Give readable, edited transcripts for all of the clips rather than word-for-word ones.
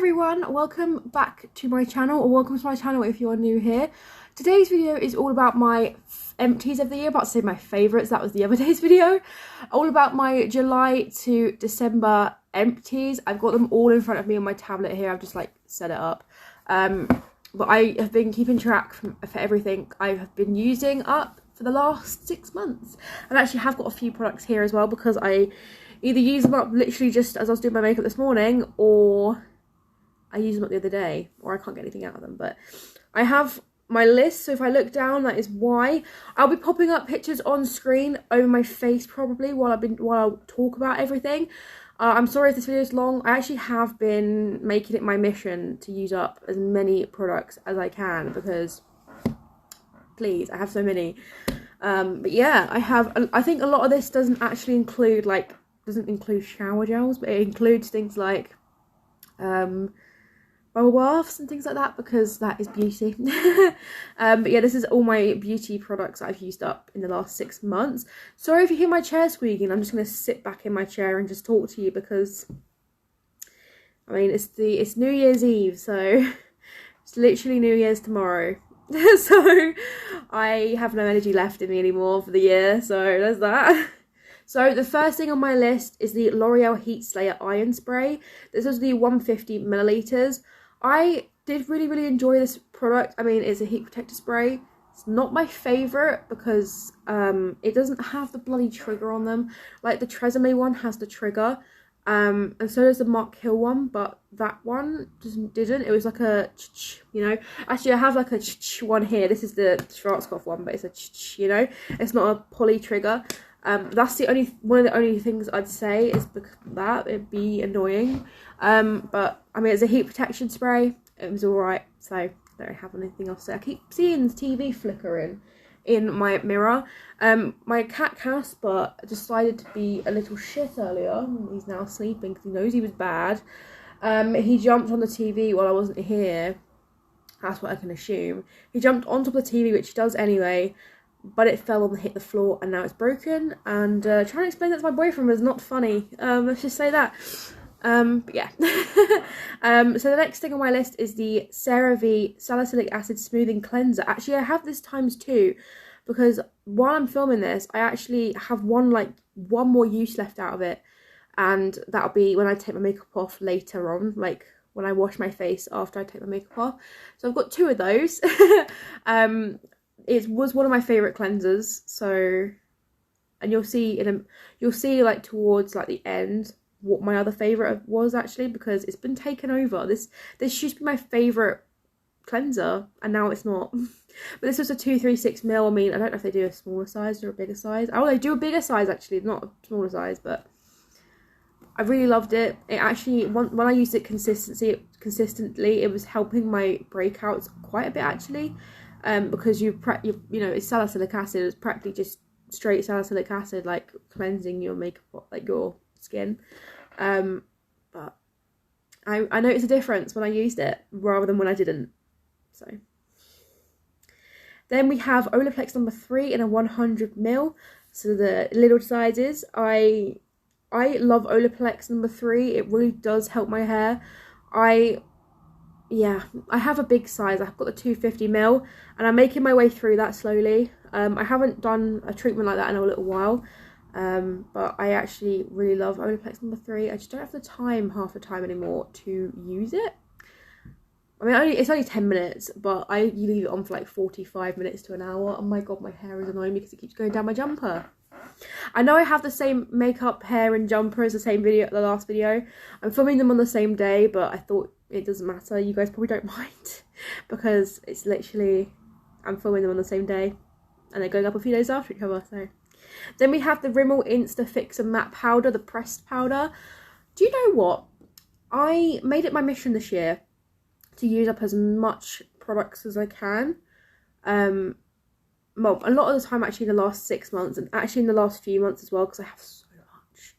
everyone, welcome back to my channel, or welcome to my channel if you're new here. Today's video is all about my empties of the year, about to say my favourites, that was the other day's video. All about my July to December empties. I've got them all in front of me on my tablet here, I've just like set it up. But I have been keeping track for everything I have been using up for the last 6 months. I actually have got a few products here as well because I either use them up literally just as I was doing my makeup this morning, or I used them up the other day, or I can't get anything out of them. But I have my list, so if I look down, that is why. I'll be popping up pictures on screen over my face probably while I talk about everything. I'm sorry if this video is long. I actually have been making it my mission to use up as many products as I can because, please, I have so many. But yeah, I think a lot of this doesn't actually include shower gels, but it includes things like bubble baths and things like that, because that is beauty. But yeah, this is all my beauty products that I've used up in the last 6 months. Sorry if you hear my chair squeaking, I'm just going to sit back in my chair and just talk to you because, I mean, it's New Year's Eve, so it's literally New Year's tomorrow. So I have no energy left in me anymore for the year, so there's that. So the first thing on my list is the L'Oreal Heat Slayer Iron Spray. This is the 150 milliliters. I did really enjoy this product. I mean, it's a heat protector spray. It's not my favourite because it doesn't have the bloody trigger on them. Like the Tresemme one has the trigger. And so does the Mark Hill one, but that one didn't. It was like a you know. Actually, I have like a one here. This is the Schwarzkopf one, but it's a you know. It's not a poly trigger. That's one of the only things I'd say is because that it'd be annoying. But I mean, it's a heat protection spray. It was alright, so I don't have anything else to say. I keep seeing the TV flickering in my mirror. My cat Casper decided to be a little shit earlier. He's now sleeping because he knows he was bad. He jumped on the TV while I wasn't here. That's what I can assume. He jumped on top of the TV, which he does anyway, but it fell and hit the floor and now it's broken. And trying to explain that to my boyfriend was not funny. Let's just say that. But yeah. So the next thing on my list is the CeraVe Salicylic Acid Smoothing Cleanser. Actually, I have this ×2 because while I'm filming this, I actually have one more use left out of it. And that'll be when I take my makeup off later on, like when I wash my face after I take my makeup off. So I've got 2 of those. It was one of my favourite cleansers, so, and you'll see like towards like the end what my other favourite was actually, because it's been taken over. This used to be my favourite cleanser and now it's not. But this was a 236ml. I mean, I don't know if they do a smaller size or a bigger size. Oh, they do a bigger size actually, not a smaller size, but I really loved it. It actually, when I used it consistently, it was helping my breakouts quite a bit actually. Because you know, it's salicylic acid. It's practically just straight salicylic acid, like cleansing your makeup, like your skin. But I noticed a difference when I used it rather than when I didn't. So then we have Olaplex number 3 in a 100ml. So the little sizes. I love Olaplex number 3. It really does help my hair. Yeah, I have a big size. I've got the 250ml and I'm making my way through that slowly. I haven't done a treatment like that in a little while, but I actually really love Olaplex number 3. I just don't have the time half the time anymore to use it. I mean, it's only 10 minutes, but you leave it on for like 45 minutes to an hour. Oh my god, my hair is annoying me because it keeps going down my jumper. I know I have the same makeup, hair and jumper as the last video. I'm filming them on the same day, but I thought it doesn't matter. You guys probably don't mind because it's literally, I'm filming them on the same day and they're going up a few days after each other. So then we have the Rimmel Insta Fixer Matte Powder, the pressed powder. Do you know what? I made it my mission this year to use up as much products as I can. Well, a lot of the time actually in the last 6 months and actually in the last few months as well, because I have so much.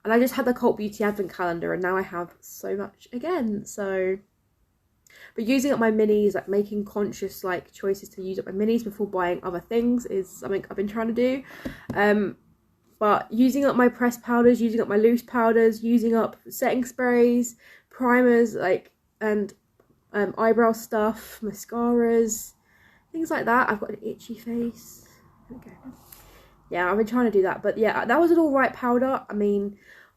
And I just had the Cult Beauty Advent Calendar and now I have so much again. So, but using up my minis, like making conscious like choices to use up my minis before buying other things is something I've been trying to do. But using up my pressed powders, using up my loose powders, using up setting sprays, primers, like and eyebrow stuff, mascaras, things like that. I've got an itchy face. There we go. Yeah, I've been trying to do that, but yeah, that was an alright powder. I mean,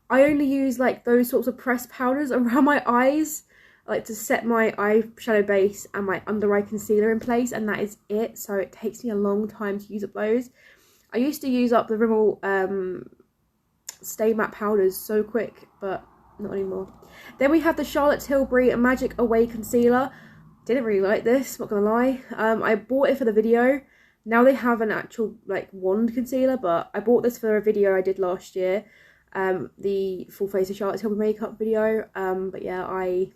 I only use like those sorts of pressed powders around my eyes, like to set my eyeshadow base and my under eye concealer in place, and that is it. So it takes me a long time to use up those. I used to use up the Rimmel Stay Matte powders so quick, but not anymore. Then we have the Charlotte Tilbury Magic Away Concealer. Didn't really like this, not gonna lie. I bought it for the video. Now they have an actual like wand concealer, but I bought this for a video I did last year. The full face of Charlotte Tilbury makeup video. But yeah, I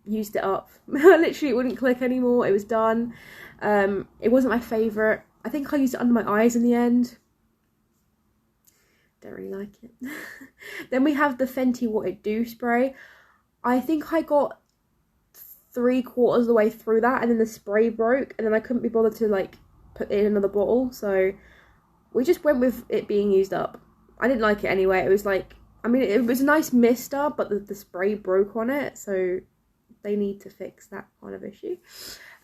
used it up. Literally it wouldn't click anymore. It was done. It wasn't my favourite. I think I used it under my eyes in the end. Don't really like it. Then we have the Fenty What It Do spray. I think I got 3/4 of the way through that, and then the spray broke, and then I couldn't be bothered to like put it in another bottle, so we just went with it being used up. I didn't like it anyway. It was like, I mean, it was a nice mister, but the spray broke on it, so they need to fix that kind of issue.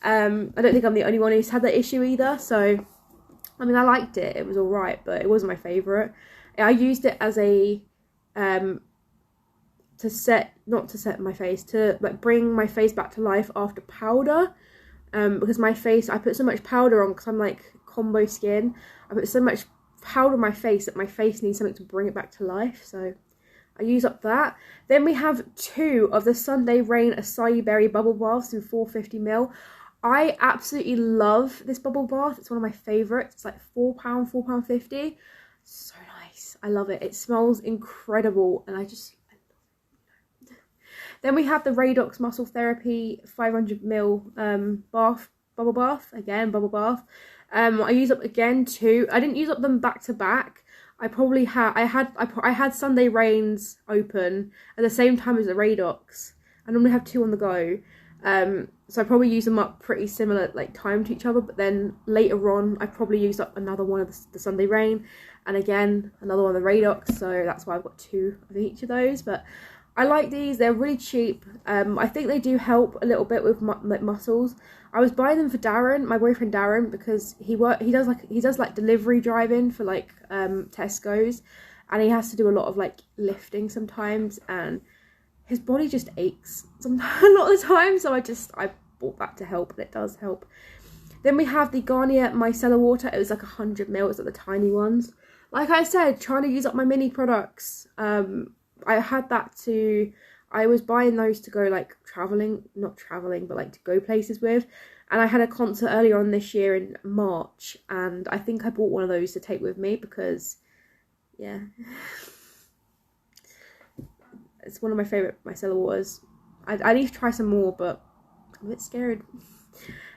I don't think I'm the only one who's had that issue either, so I mean, I liked it. It was alright, but it wasn't my favourite. I used it as a not to set my face, to like bring my face back to life after powder. Because my face, I put so much powder on because I'm like combo skin. I put so much powder on my face that my face needs something to bring it back to life. So I use up that. Then we have 2 of the Sunday Rain Acai Berry Bubble Baths in 450ml. I absolutely love this bubble bath. It's one of my favourites. It's like £4, £4.50. So nice. I love it. It smells incredible, and I love it. Then we have the Radox Muscle Therapy 500ml bubble bath. Again, bubble bath. I use up again 2. I didn't use up them back to back. I probably had I had Sunday Rains open at the same time as the Radox. I normally have 2 on the go. So I probably use them up pretty similar like time to each other, but then later on I probably used up another one of the Sunday Rain, and again another one of the Radox, so that's why I've got 2 of each of those. But I like these. They're really cheap. I think they do help a little bit with like muscles. I was buying them for Darren, my boyfriend Darren, because he does like delivery driving for like Tesco's, and he has to do a lot of like lifting sometimes, and his body just aches a lot of the time, so I bought that to help, and it does help. Then we have the Garnier Micellar Water. It was like 100ml. It's like the tiny ones. Like I said, trying to use up my mini products. I had that I was buying those to go like not traveling, but like to go places with. And I had a concert earlier on this year in March, and I think I bought one of those to take with me because, yeah. It's one of my favourite micellar waters. I need to try some more, but I'm a bit scared.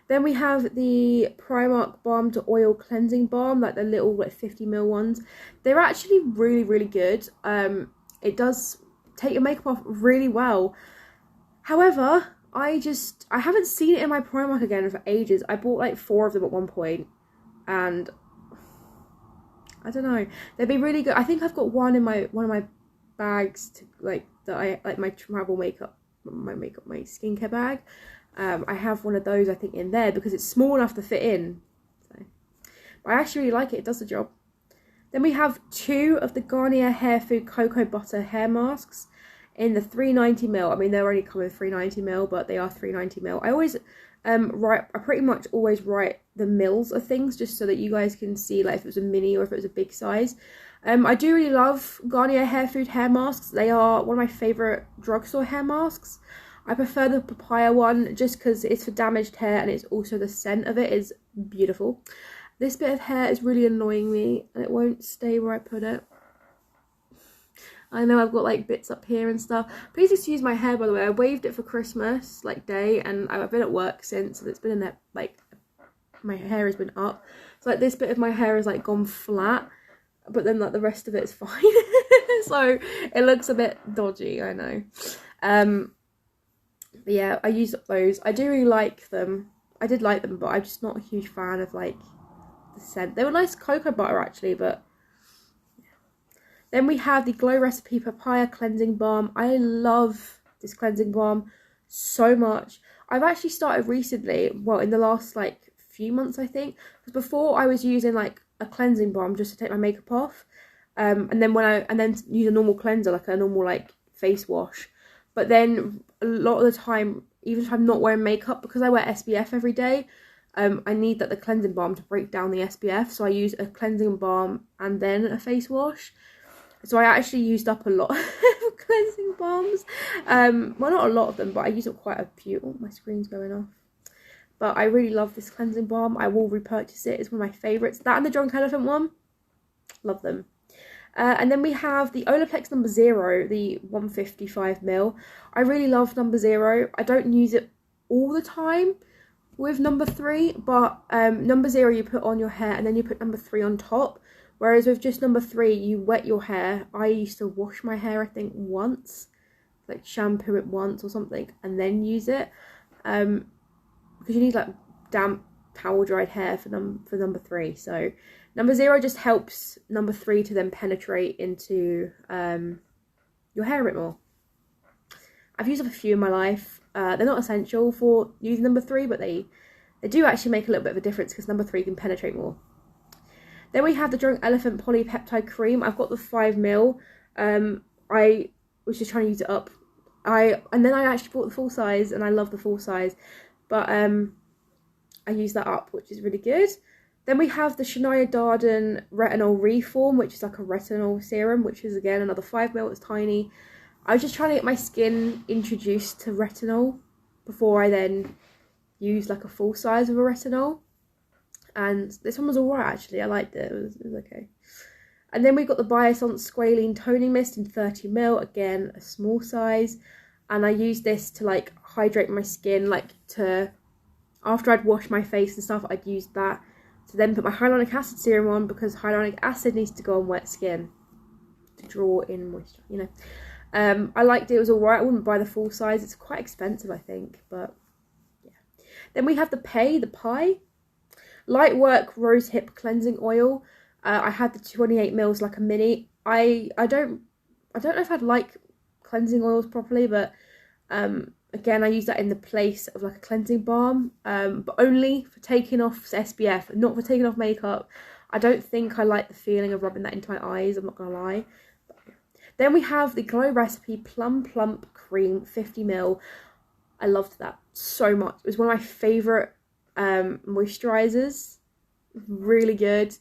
Then we have the Primark Balm to Oil Cleansing Balm, like the little like 50ml ones. They're actually really, really good. It does take your makeup off really well. However, I haven't seen it in my Primark again for ages. I bought like 4 of them at one point, and I don't know. They'd be really good. I think I've got one of my bags to like that I like my travel makeup, my skincare bag. I have one of those I think in there because it's small enough to fit in. So, but I actually really like it. It does the job. Then we have 2 of the Garnier Hair Food Cocoa Butter hair masks in the 390ml. I mean, they're only coming 390ml, but they are 390ml. I always I pretty much always write the mils of things just so that you guys can see like if it was a mini or if it was a big size. I do really love Garnier Hair Food hair masks. They are one of my favourite drugstore hair masks. I prefer the papaya one just because it's for damaged hair, and it's also the scent of it is beautiful. This bit of hair is really annoying me, and it won't stay where I put it. I know I've got like bits up here and stuff. Please excuse my hair, by the way. I waved it for Christmas like day, and I've been at work since, and it's been in there like my hair has been up. So like this bit of my hair is like gone flat, but then like the rest of it is fine. So it looks a bit dodgy, I know. But yeah, I used up those. I do really like them. I did like them, but I'm just not a huge fan of like the scent. They were nice cocoa butter actually, but yeah. Then we have the Glow Recipe Papaya Cleansing Balm. I love this cleansing balm so much. I've actually started recently, well, in the last like few months I think, because before I was using like a cleansing balm just to take my makeup off, and then use a normal cleanser, like a normal like face wash. But then a lot of the time, even if I'm not wearing makeup, because I wear SPF every day, I need the cleansing balm to break down the SPF. So I use a cleansing balm and then a face wash. So I actually used up a lot of cleansing balms. Well, not a lot of them, but I used up quite a few. Oh, my screen's going off. But I really love this cleansing balm. I will repurchase it. It's one of my favourites. That and the Drunk Elephant one. Love them. And then we have the Olaplex number 0, the 155ml. I really love number 0. I don't use it all the time with number 3, but number 0 you put on your hair and then you put number 3 on top. Whereas with just number 3, you wet your hair. I used to wash my hair, I think, once. Like shampoo it once or something and then use it. Because you need like damp, towel dried hair for number 3. So number 0 just helps number 3 to then penetrate into your hair a bit more. I've used up a few in my life. They're not essential for using number 3, but they do actually make a little bit of a difference because number 3 can penetrate more. Then we have the Drunk Elephant Polypeptide Cream. I've got the 5ml. I was just trying to use it up. And then I actually bought the full size, and I love the full size. But I use that up, which is really good. Then we have the Shania Darden Retinol Reform, which is like a retinol serum, which is again another 5ml. It's tiny. I was just trying to get my skin introduced to retinol before I then use like a full size of a retinol. And this one was alright actually. I liked it. It was okay. And then we've got the Biossance Squalene Toning Mist in 30ml. Again, a small size. And I use this to like hydrate my skin, like to, after I'd wash my face and stuff, I'd use that to then put my hyaluronic acid serum on, because hyaluronic acid needs to go on wet skin to draw in moisture, you know. I liked it. It was alright. I wouldn't buy the full size. It's quite expensive, I think, but yeah. Then we have the Pie Light Work Rose Hip Cleansing Oil. I had the 28ml, like a mini. I don't know if I'd like cleansing oils properly, but again, I use that in the place of like a cleansing balm, but only for taking off SPF, not for taking off makeup. I don't think I like the feeling of rubbing that into my eyes, I'm not gonna lie. But, yeah. Then we have the Glow Recipe Plum Plump Cream 50ml. I loved that so much. It was one of my favourite moisturizers. Really good.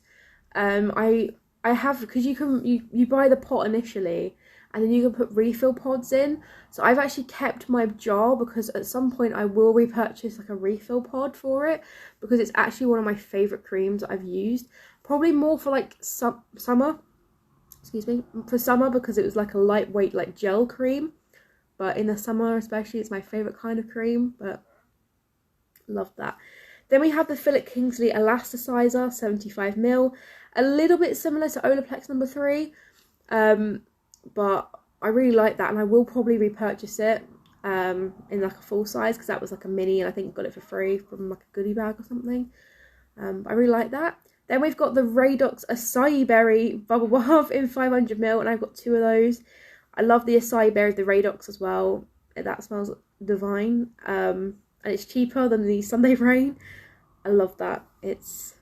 I have, because you buy the pot initially and then you can put refill pods in. So I've actually kept my jar, because at some point I will repurchase like a refill pod for it, because it's actually one of my favorite creams that I've used. Probably more for like summer, excuse me, for summer, because it was like a lightweight like gel cream. But in the summer especially, it's my favorite kind of cream, but love that. Then we have the Philip Kingsley Elasticizer 75ml, a little bit similar to Olaplex number 3, but I really like that, and I will probably repurchase it in like a full size, because that was like a mini and I think I got it for free from like a goodie bag or something. I really like that. Then we've got the Radox Acai Berry Bubble Bath in 500ml, and I've got 2 of those. I love the Acai Berry, the Radox as well. That smells divine. And it's cheaper than the Sunday Rain. I love that. It's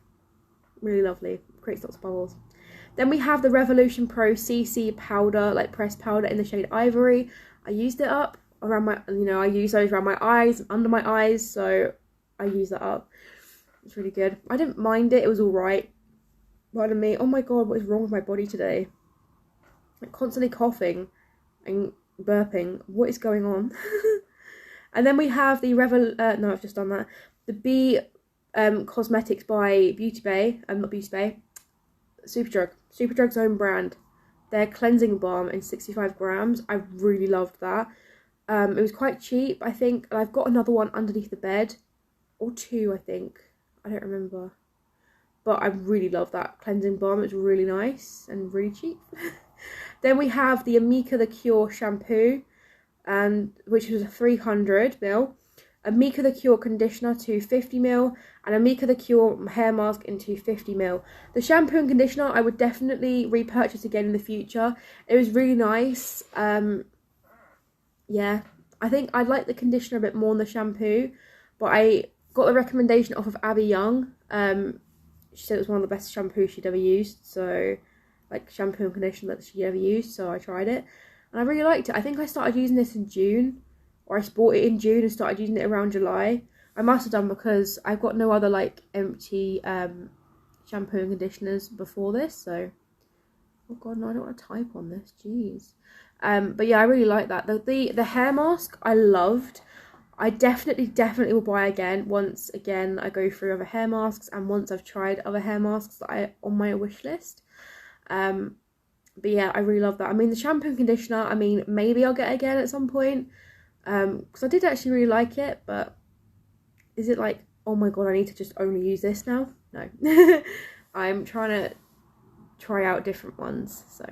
really lovely. Creates lots of bubbles. Then we have the Revolution Pro CC powder, like pressed powder in the shade Ivory. I used it up around my, I use those around my eyes and under my eyes, so I use that up. It's really good. I didn't mind it. It was alright. Pardon me. Oh my god, what is wrong with my body today? Like constantly coughing and burping. What is going on? And then we have the no, I've just done that. The B Cosmetics by Beauty Bay. Not Beauty Bay. Superdrug's own brand. Their cleansing balm in 65 grams. I really loved that. It was quite cheap, I think. And I've got another one underneath the bed. Or 2, I think. I don't remember. But I really love that cleansing balm. It's really nice and really cheap. Then we have the Amika The Cure shampoo, and which was a 300ml. Amika The Cure conditioner 250ml, and Amika The Cure hair mask in 250ml. The shampoo and conditioner I would definitely repurchase again in the future. It was really nice. Yeah, I think I like the conditioner a bit more than the shampoo, but I got the recommendation off of Abby Young. She said it was one of the best shampoos she'd ever used, so like shampoo and conditioner that she ever used, so I tried it and I really liked it. I think I started using this in June, or I bought it in June and started using it around July. I must have done because I've got no other like empty shampoo and conditioners before this, so oh god, no, I don't want to type on this, jeez. But yeah, I really like that. The hair mask I loved. I definitely will buy again once again I go through other hair masks and once I've tried other hair masks that I on my wish list. But yeah, I really love that. I mean, the shampoo and conditioner, I mean, maybe I'll get again at some point, because I did actually really like it, but is it like, oh my god, I need to just only use this now? No. I'm trying to try out different ones. So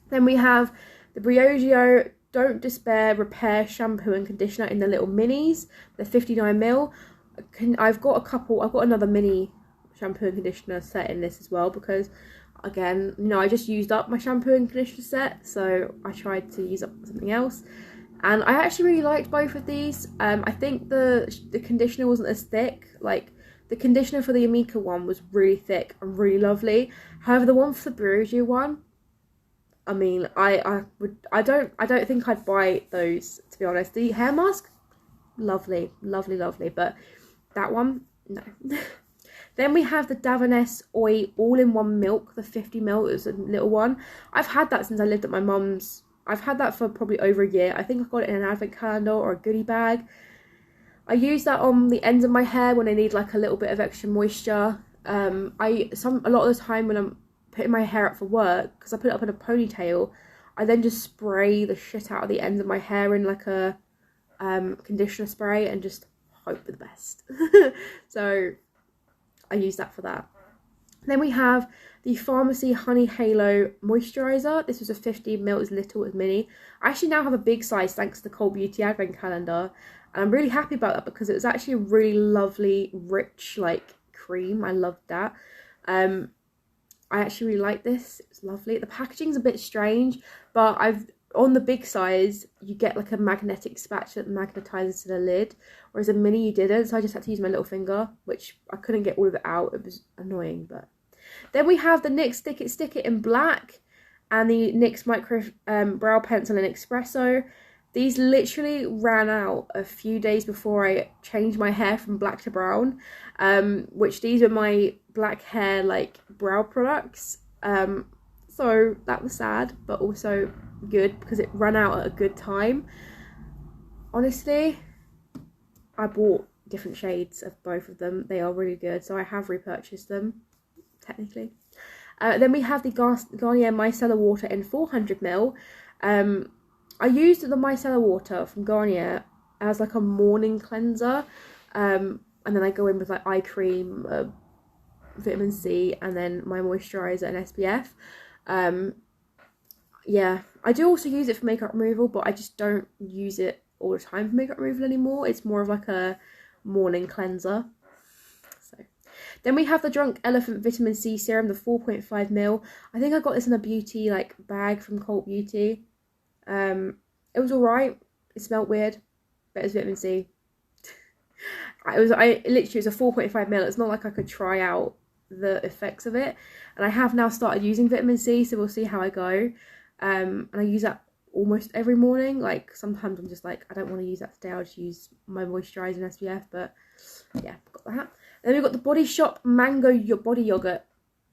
then we have the Briogeo Don't Despair Repair Shampoo and Conditioner in the little minis, the 59ml. I've got another mini shampoo and conditioner set in this as well, because again, you know, I just used up my shampoo and conditioner set, so I tried to use up something else, and I actually really liked both of these. I think the conditioner wasn't as thick. Like the conditioner for the Amika one was really thick and really lovely. However, the one for the Briogeo one, I mean, I don't think I'd buy those, to be honest. The hair mask, lovely, but that one, no. Then we have the Davines Oil all-in-one milk, the 50ml. It was a little one. I've had that since I lived at my mum's. I've had that for probably over a year. I think I got it in an advent calendar or a goodie bag. I use that on the ends of my hair when I need like a little bit of extra moisture. A lot of the time when I'm putting my hair up for work, because I put it up in a ponytail, I then just spray the shit out of the ends of my hair in like a conditioner spray and just hope for the best. So I use that for that. Then we have the Pharmacy Honey Halo Moisturiser. This was a 50ml, as little as mini. I actually now have a big size thanks to the Cult Beauty Advent Calendar. And I'm really happy about that because it was actually a really lovely, rich, like, cream. I loved that. I actually really like this. It was lovely. The packaging's a bit strange, but on the big size, you get like a magnetic spatula that magnetizes to the lid, whereas a mini you didn't, so I just had to use my little finger, which I couldn't get all of it out. It was annoying. But then we have the NYX Stick It in black and the NYX Micro Brow Pencil in Espresso. These literally ran out a few days before I changed my hair from black to brown, which these are my black hair like brow products. So that was sad, but also good because it ran out at a good time. Honestly, I bought different shades of both of them. They are really good, so I have repurchased them, technically. Then we have the Garnier Micellar Water in 400ml. I used the micellar water from Garnier as like a morning cleanser, and then I go in with like eye cream, vitamin C, and then my moisturiser and SPF. Yeah, I do also use it for makeup removal, but I just don't use it all the time for makeup removal anymore. It's more of like a morning cleanser. So then we have the Drunk Elephant Vitamin C Serum, the 4.5ml. I think I got this in a beauty like bag from Cult Beauty. It was alright. It smelled weird, but it was vitamin C. It literally was a 4.5ml. It's not like I could try out the effects of it, and I have now started using vitamin C, so we'll see how I go. And I use that almost every morning. Like sometimes I'm just like, I don't want to use that today, I'll just use my moisturiser and SPF. But yeah, got that. Then we've got the Body Shop Mango Body Yogurt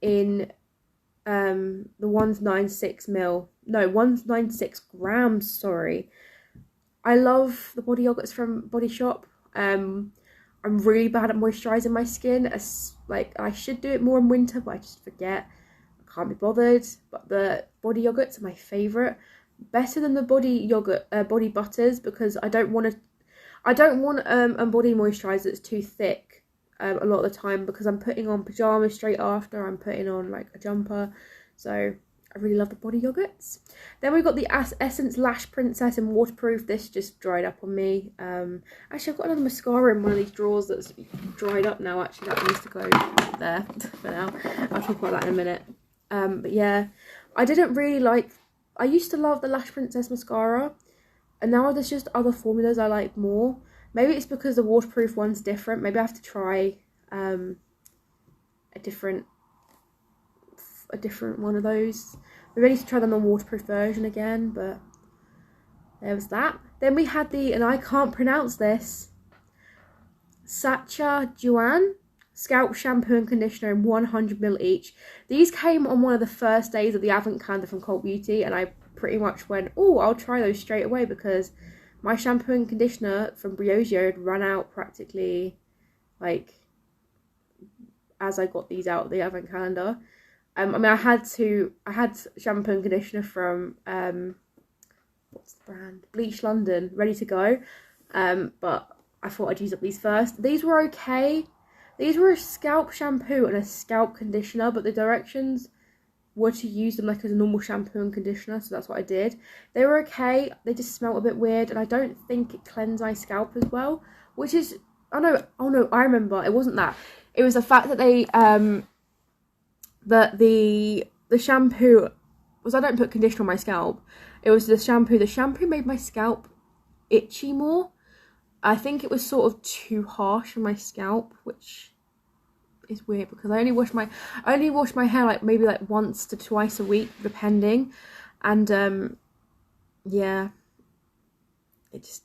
in the 196 grams, sorry. I love the body yogurts from Body Shop. I'm really bad at moisturising my skin. Like I should do it more in winter, but I just forget. I can't be bothered. But the body yogurts are my favourite. Better than the body butters, because I don't want a body moisturiser that's too thick a lot of the time, because I'm putting on pyjamas straight after. I'm putting on like a jumper, so I really love the body yogurts. Then we've got the Essence Lash Princess in Waterproof. This just dried up on me. Actually, I've got another mascara in one of these drawers that's dried up now. Actually, that needs to go there for now. I'll talk about that in a minute. But yeah, I used to love the Lash Princess mascara. And now there's just other formulas I like more. Maybe it's because the waterproof one's different. Maybe I have to try a different one of those. Maybe I need to try the non-waterproof version again, but there was that. Then we had the, and I can't pronounce this, Sacha Juan scalp shampoo and conditioner in 100ml each. These came on one of the first days of the advent calendar from Cult Beauty, and I pretty much went, oh, I'll try those straight away, because my shampoo and conditioner from Briogeo had run out practically, like, as I got these out of the advent calendar. I mean, I had shampoo and conditioner from what's the brand, Bleach London, ready to go, but I thought I'd use up these first. These were okay. These were a scalp shampoo and a scalp conditioner, but the directions were to use them like as a normal shampoo and conditioner, so that's what I did. They were okay. They just smelled a bit weird, and I don't think it cleansed my scalp as well, which is, oh no, I remember, it wasn't that. It was the fact that they that the shampoo was, I don't put conditioner on my scalp. It was the shampoo. The shampoo made my scalp itchy more. I think it was sort of too harsh on my scalp, which is weird because I only wash my hair like maybe like once to twice a week, depending. And yeah, it just,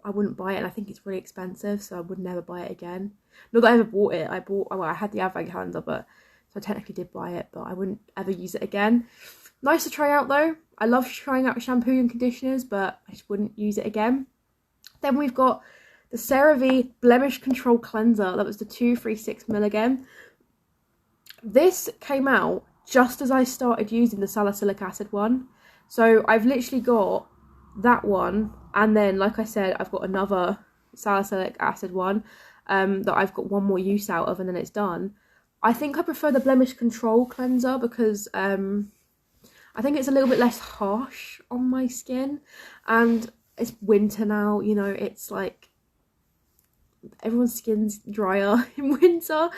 I wouldn't buy it, and I think it's really expensive, so I would never buy it again. Not that I ever bought it. I had the advent calendar, but so I technically did buy it, but I wouldn't ever use it again. Nice to try out though. I love trying out shampoo and conditioners, but I just wouldn't use it again. Then we've got the CeraVe Blemish Control Cleanser. That was the 236ml again. This came out just as I started using the salicylic acid one. So I've literally got that one, and then like I said, I've got another salicylic acid one that I've got one more use out of, and then it's done. I think I prefer the Blemish Control Cleanser because I think it's a little bit less harsh on my skin, and it's winter now, you know, it's like everyone's skin's drier in winter,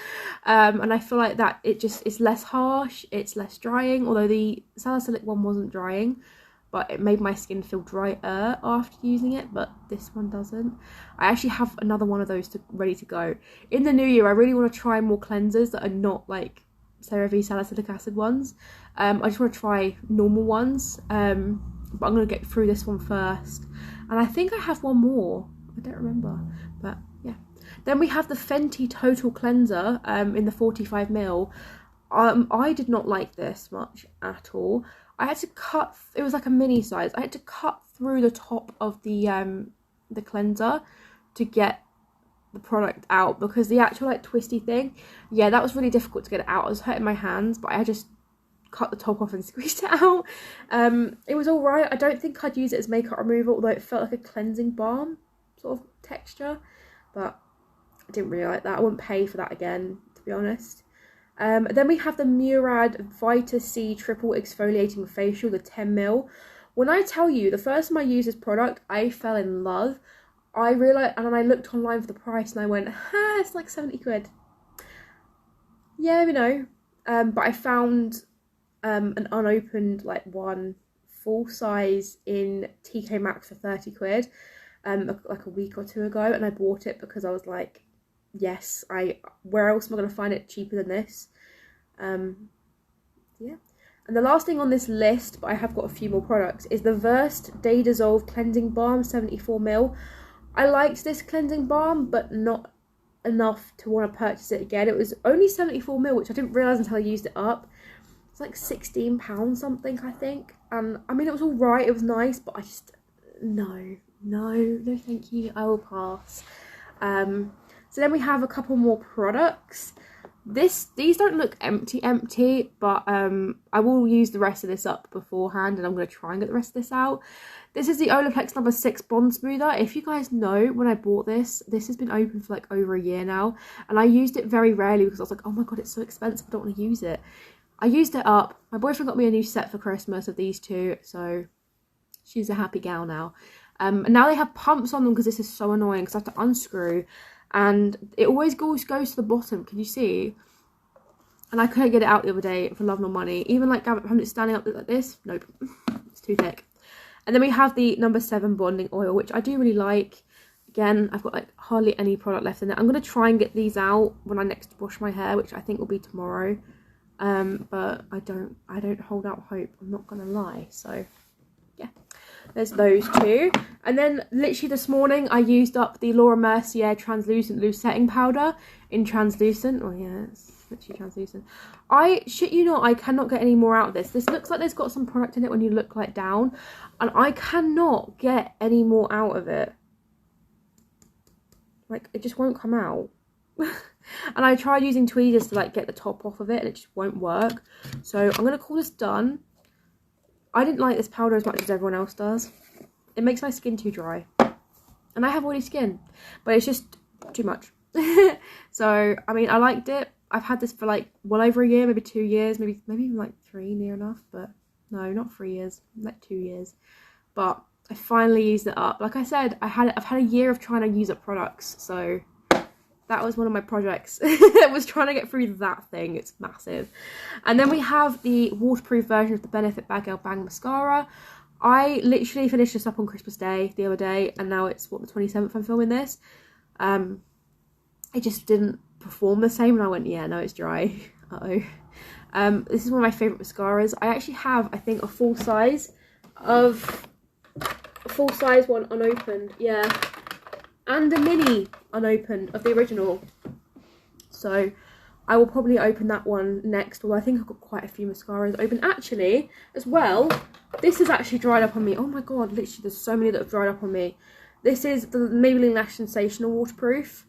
and I feel like that it's less harsh, it's less drying, although the salicylic one wasn't drying, but it made my skin feel drier after using it, but this one doesn't. I actually have another one of those ready to go. In the new year, I really want to try more cleansers that are not like CeraVe salicylic acid ones. I just want to try normal ones, but I'm going to get through this one first. And I think I have one more. I don't remember, but yeah. Then we have the Fenty Total Cleanser in the 45ml. I did not like this much at all. I had to cut, it was like a mini size. I had to cut through the top of the cleanser to get the product out, because the actual like twisty thing, yeah, that was really difficult to get it out. I was hurting my hands, but I just cut the top off and squeezed it out. It was all right. I don't think I'd use it as makeup removal, although it felt like a cleansing balm sort of texture, but I didn't really like that. I wouldn't pay for that again, to be honest. Then we have the Murad Vita C Triple Exfoliating Facial, the 10ml. When I tell you, the first time I used this product, I fell in love. I realised, and then I looked online for the price, and I went, it's like 70 quid. Yeah, you know. But I found an unopened like one full size in TK Maxx for 30 quid, like a week or two ago, and I bought it because I was like, yes, where else am I going to find it cheaper than this? Yeah. And the last thing on this list, but I have got a few more products, is the Versed Day Dissolve Cleansing Balm 74ml. I liked this cleansing balm, but not enough to want to purchase it again. It was only 74ml, which I didn't realise until I used it up. It's like £16 something, I think. And I mean, it was all right, it was nice, but I just, no thank you, I will pass. So then we have a couple more products. These don't look empty, but I will use the rest of this up beforehand, and I'm going to try and get the rest of this out. This is the Olaplex number 6 Bond Smoother. If you guys know, when I bought this has been open for like over a year now, and I used it very rarely because I was like, oh my god, it's so expensive, I don't want to use it. I used it up. My boyfriend got me a new set for Christmas of these two, so she's a happy gal now. And now they have pumps on them because this is so annoying because I have to unscrew, and it always goes to the bottom. Can you see? And I couldn't get it out the other day for love nor money. Even like having it standing up like this, nope, it's too thick. And then we have the number 7 bonding oil, which I do really like. Again, I've got like hardly any product left in it. I'm going to try and get these out when I next wash my hair, which I think will be tomorrow. But I don't hold out hope, I'm not going to lie. So yeah, there's those two. And then literally this morning I used up the Laura Mercier translucent loose setting powder in translucent. Oh yeah, it's literally translucent. I shit you not, I cannot get any more out of this. This looks like there's got some product in it when you look like down, and I cannot get any more out of it. Like, it just won't come out. And I tried using tweezers to like get the top off of it, and it just won't work. So I'm gonna call this done. I didn't like this powder as much as everyone else does. It makes my skin too dry, and I have oily skin, but it's just too much. So I mean, I liked it. I've had this for like well over a year, maybe 2 years, maybe even like 3, near enough, but no, not 3 years, like 2 years. But I finally used it up. Like I said, I've had a year of trying to use up products, so that was one of my projects. I was trying to get through that thing. It's massive. And then we have the waterproof version of the Benefit Bag Girl Bang Mascara. I literally finished this up on Christmas Day the other day, and now it's what, the 27th I'm filming this. It just didn't perform the same, and I went, yeah, no, it's dry. Uh-oh. This is one of my favourite mascaras. I actually have, I think, a full size one unopened, yeah, and a mini unopened of the original. So I will probably open that one next, although I think I've got quite a few mascaras open. Actually, as well, this has actually dried up on me. Oh my god, literally there's so many that have dried up on me. This is the Maybelline Lash Sensational Waterproof.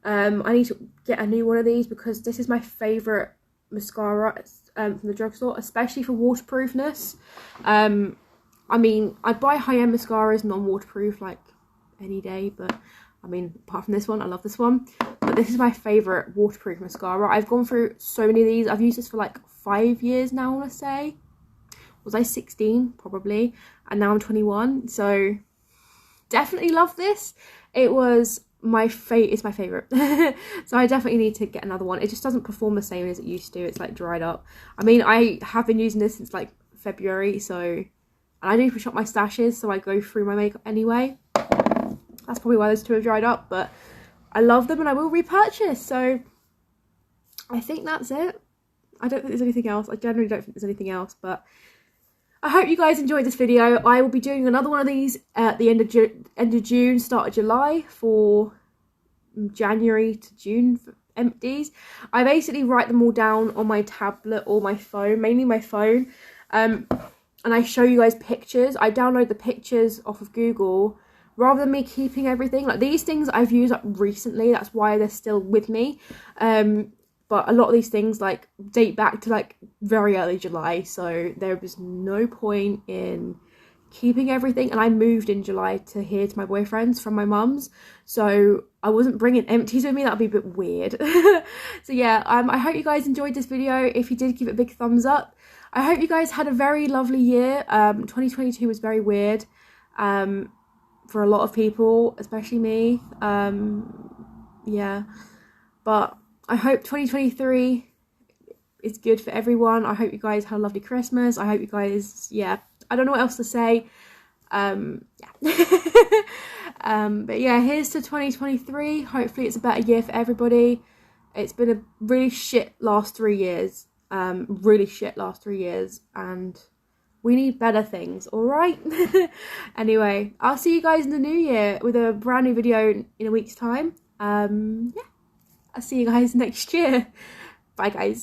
I need to get a new one of these because this is my favourite mascara from the drugstore, especially for waterproofness. I mean, I buy high-end mascaras non-waterproof like any day, but I mean, apart from this one, I love this one. But this is my favourite waterproof mascara. I've gone through so many of these. I've used this for like 5 years now, I want to say. Was I 16? Probably. And now I'm 21. So definitely love this. It was it's my favourite. So I definitely need to get another one. It just doesn't perform the same as it used to. It's like dried up. I mean, I have been using this since like February, so... And I do push up my stashes, so I go through my makeup anyway. That's probably why those two have dried up, but I love them and I will repurchase. So I think that's it. I don't think there's anything else. I generally don't think there's anything else, but I hope you guys enjoyed this video. I will be doing another one of these at the end of June, start of July, for January to June for empties. I basically write them all down on my tablet or my phone, mainly my phone. And I show you guys pictures. I download the pictures off of Google rather than me keeping everything. Like, these things I've used up recently, that's why they're still with me. But a lot of these things like date back to like very early July, so there was no point in keeping everything. And I moved in July to here to my boyfriend's from my mum's, so I wasn't bringing empties with me. That'd be a bit weird. So yeah, I hope you guys enjoyed this video. If you did, give it a big thumbs up. I hope you guys had a very lovely year. 2022 was very weird for a lot of people, especially me. Yeah, but I hope 2023 is good for everyone. I hope you guys had a lovely Christmas. I hope you guys, yeah, I don't know what else to say. Yeah. But yeah, here's to 2023. Hopefully it's a better year for everybody. It's been a really shit last 3 years. Really shit last 3 years, and we need better things, all right? Anyway, I'll see you guys in the new year with a brand new video in a week's time. Yeah, I'll see you guys next year. Bye guys.